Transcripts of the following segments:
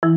Bon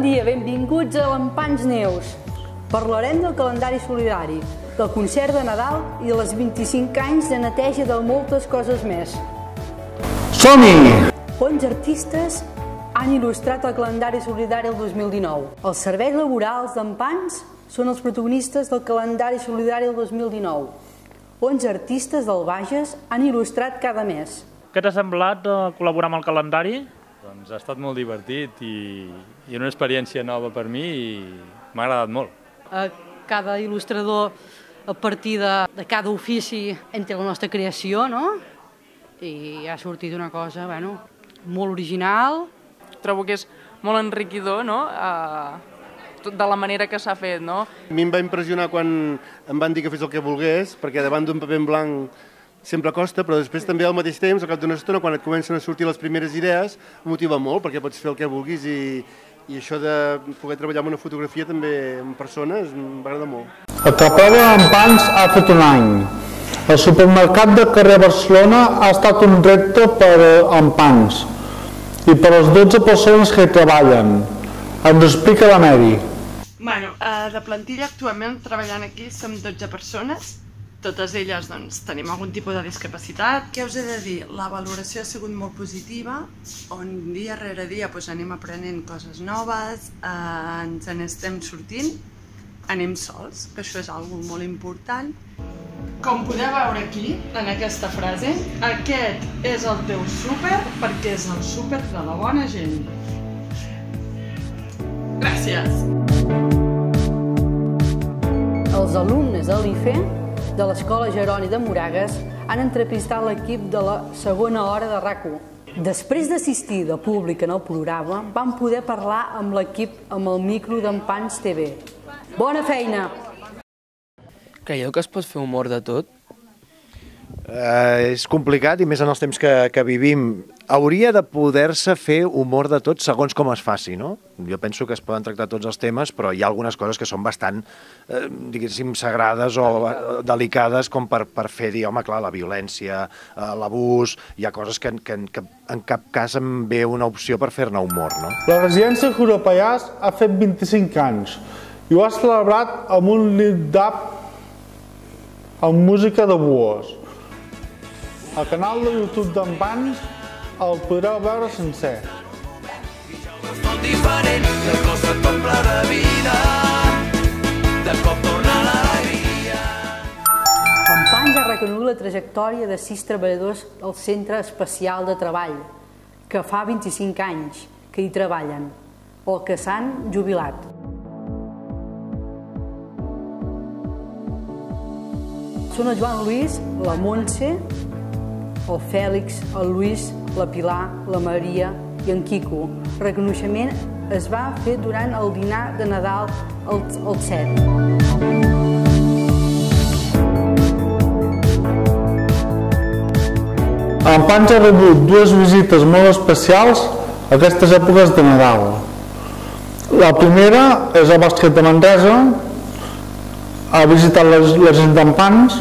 dia, benvinguts a l'Empans Neus. Parlarem del calendari solidari, del concert de Nadal i de les 25 anys de neteja de moltes coses més. Som-hi! Quants artistes han il·lustrat el calendari solidari el 2019? Els serveis laborals d'Empans són els protagonistes del calendari solidari el 2019. 11 artistes del Bages han il·lustrat cada mes. Què t'ha semblat col·laborar amb el calendari? Doncs ha estat molt divertit i una experiència nova per mi i m'ha agradat molt. Cada il·lustrador, a partir de cada ofici, entre la nostra creació, no? I ha sortit una cosa, bueno, molt original. Trobo que és molt enriquidor, no? De la manera que s'ha fet, no? A mi em va impressionar quan em van dir que fes el que volgués, perquè davant d'un paper en blanc sempre costa, però després també al mateix temps, al cap d'una estona, quan et comencen a sortir les primeres idees, motiva molt, perquè pots fer el que vulguis i això de poder treballar amb una fotografia també en persones m'agrada molt. El Capella d'Empans ha fet un any. El supermercat de carrer Barcelona ha estat un repte per Empans i per les 12 persones que hi treballen. Ens ho explica la Mary. Bueno, de plantilla actualment treballant aquí som 12 persones. Totes elles doncs, tenim algun tipus de discapacitat. Què us he de dir? La valoració ha sigut molt positiva, on dia rere dia doncs, anem aprenent coses noves, ens n'estem sortint, anem sols, que això és algo molt important. Com podeu veure aquí, en aquesta frase, aquest és el teu súper perquè és el súper de la bona gent. Gràcies! Els alumnes de l'IFE de l'Escola Jeroni de Moragues han entrevistat l'equip de la segona hora de RAC1. Després d'assistir de públic en el programa, van poder parlar amb l'equip amb el micro d'Empans TV. Bona feina! Creieu que es pot fer humor de tot? És complicat i més en els temps que vivim. Hauria de poder-se fer humor de tot segons com es faci, no? Jo penso que es poden tractar tots els temes, però hi ha algunes coses que són bastant, diguéssim, sagrades o delicades com per fer-hi, home, clar, la violència, l'abús, hi ha coses que en cap cas em ve una opció per fer-ne humor, no? La residència Juro Pallars ha fet 25 anys i ho ha celebrat amb un lit-up amb música de buos. Al canal de YouTube d'Empans el podreu veure sencer. Empans ha reconegut la trajectòria de 6 treballadors al Centre Especial de Treball, que fa 25 anys que hi treballen, o que s'han jubilat. Són el Joan Luis, la Montse, el Fèlix, el Lluís, la Pilar, la Maria i en Quico. El reconeixement es va fer durant el dinar de Nadal el 7. Empans ha rebut 2 visites molt especials a aquestes èpoques de Nadal. La primera és el Bàsquet de Manresa, ha visitat la gent d'Empans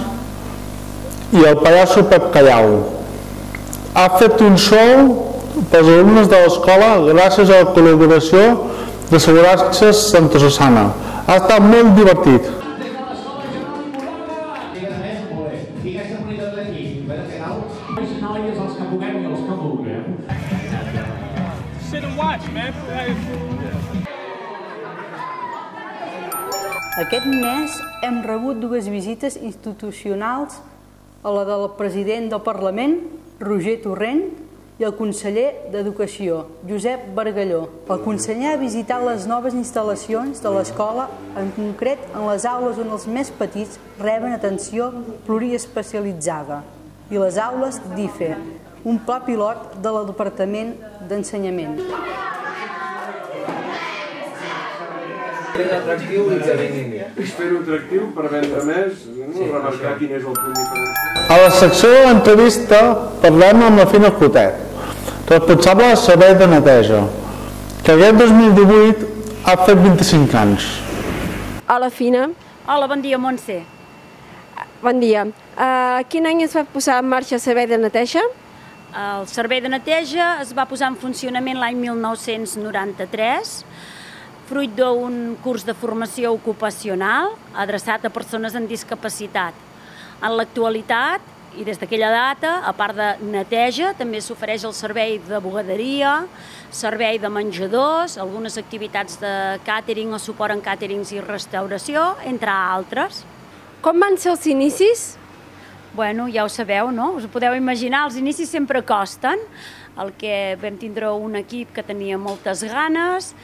i el pallasso Pep Callau. Ha fet un show pels alumnes de l'escola gràcies a la col·laboració d'Assegurances Santa Susana. Ha estat molt divertit. Aquest mes hem rebut 2 visites institucionals, a la del president del Parlament, Roger Torrent, i el conseller d'Educació, Josep Bargalló. El conseller ha visitat les noves instal·lacions de l'escola, en concret en les aules on els més petits reben atenció pluriespecialitzada, i les aules d'IFE, un pla pilot del Departament d'Ensenyament. És fer-ho atractiu per vendre més, remarcar quin és el punt diferencial. A la secció de l'entrevista parlem amb la Fina Clotet, responsable del servei de neteja, que aquest 2018 ha fet 25 anys. Hola, Fina. Hola, bon dia, Montse. Bon dia. Quin any es va posar en marxa el servei de neteja? El servei de neteja es va posar en funcionament l'any 1993, fruit d'un curs de formació ocupacional adreçat a persones amb discapacitat. En l'actualitat, i des d'aquella data, a part de neteja, també s'ofereix el servei de bugaderia, servei de menjadors, algunes activitats de càtering o suport en càterings i restauració, entre altres. Com van ser els inicis? Bueno, ja ho sabeu, no? Us ho podeu imaginar, els inicis sempre costen. El que vam tindre un equip que tenia moltes ganes,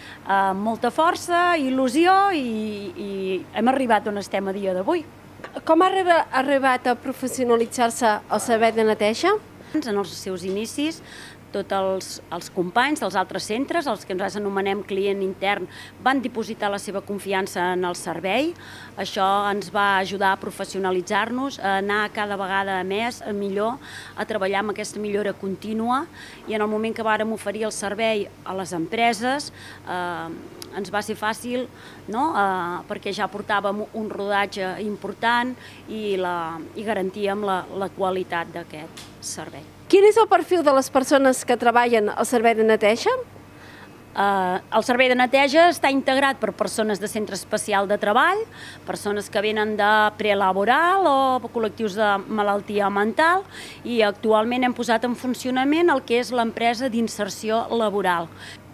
molta força, il·lusió i hem arribat on estem a dia d'avui. Com ha arribat a professionalitzar-se el servei de neteja? En els seus inicis, tots els companys dels altres centres, els que nosaltres anomenem client intern, van dipositar la seva confiança en el servei. Això ens va ajudar a professionalitzar-nos, a anar cada vegada més, millor, a treballar amb aquesta millora contínua, i en el moment que vàrem oferir el servei a les empreses ens va ser fàcil, perquè ja portàvem un rodatge important i garantíem la qualitat d'aquest servei. Quin és el perfil de les persones que treballen al servei de neteja? El servei de neteja està integrat per persones de centre especial de treball, persones que venen de prelaboral o col·lectius de malaltia mental, i actualment hem posat en funcionament el que és l'empresa d'inserció laboral.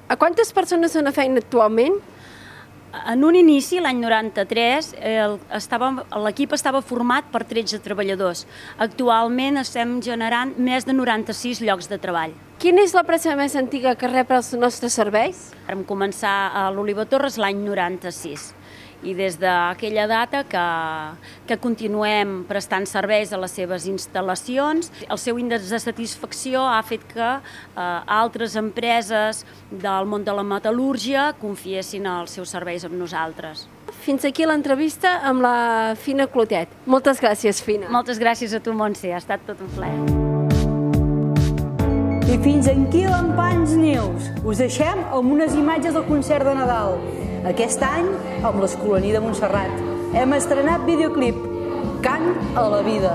A quantes persones són a feina actualment? En un inici, l'any 93, l'equip estava format per 13 treballadors. Actualment estem generant més de 96 llocs de treball. Quina és l'empresa més antiga que rep els nostres serveis? Vam començar a l'Oliva Torres l'any 96. I des d'aquella data que continuem prestant serveis a les seves instal·lacions. El seu índex de satisfacció ha fet que altres empreses del món de la metal·lúrgia confiessin els seus serveis amb nosaltres. Fins aquí l'entrevista amb la Fina Clotet. Moltes gràcies, Fina. Moltes gràcies a tu, Montse, ha estat tot un plaer. I fins aquí l'Empans News. Us deixem amb unes imatges del concert de Nadal. Aquest any, amb l'Escolania de Montserrat, hem estrenat videoclip Cant a la vida.